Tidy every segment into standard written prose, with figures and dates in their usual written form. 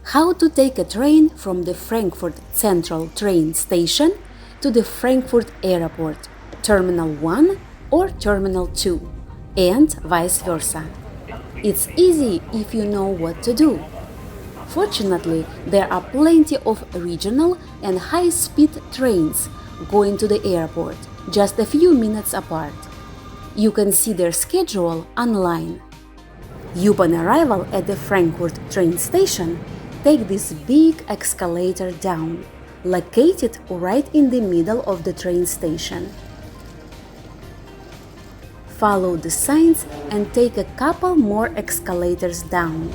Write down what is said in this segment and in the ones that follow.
How to take a train from the Frankfurt Central Train Station to the Frankfurt Airport, Terminal 1 or Terminal 2, and vice versa. It's easy if you know what to do. Fortunately, there are plenty of regional and high-speed trains going to the airport, just a few minutes apart. You can see their schedule online. Upon arrival at the Frankfurt train station, take this big escalator down, located right in the middle of the train station. Follow the signs and take a couple more escalators down.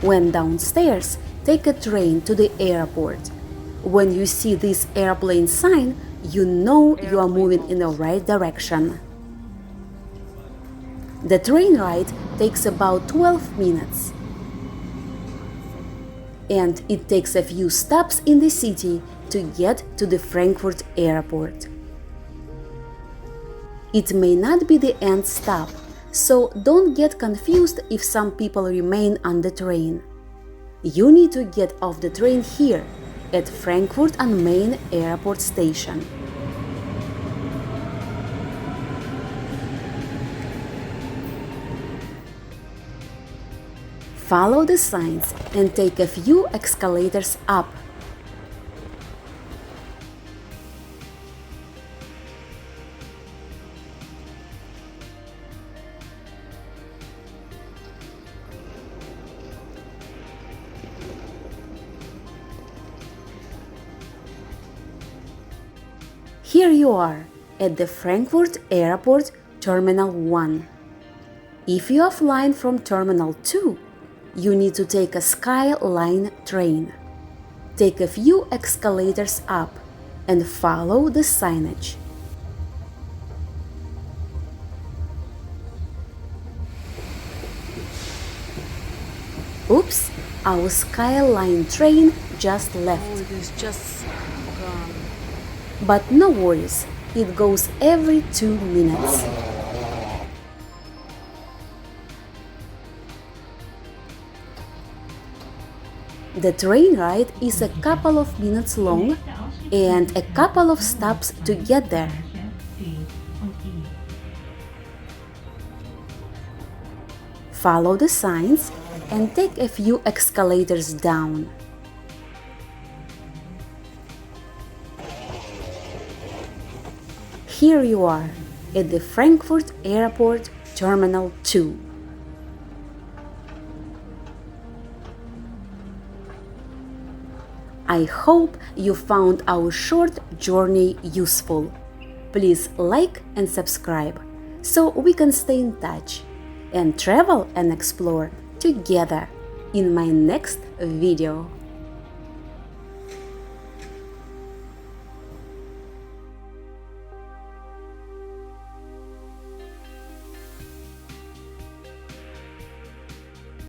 When downstairs, take a train to the airport. When you see this airplane sign, you know you are moving in the right direction. The train ride takes about 12 minutes. And it takes a few stops in the city to get to the Frankfurt Airport. It may not be the end stop, so don't get confused if some people remain on the train. You need to get off the train here, at Frankfurt am Main Airport Station. Follow the signs and take a few escalators up. Here you are, at the Frankfurt Airport Terminal 1. If you are flying from Terminal 2, you need to take a Skyline train. Take a few escalators up and follow the signage. Oops, our Skyline train just left. Oh, it is just gone. But no worries, it goes every 2 minutes. The train ride is a couple of minutes long and a couple of stops to get there. Follow the signs and take a few escalators down. Here you are, at the Frankfurt Airport Terminal 2. I hope you found our short journey useful. Please like and subscribe so we can stay in touch and travel and explore together in my next video.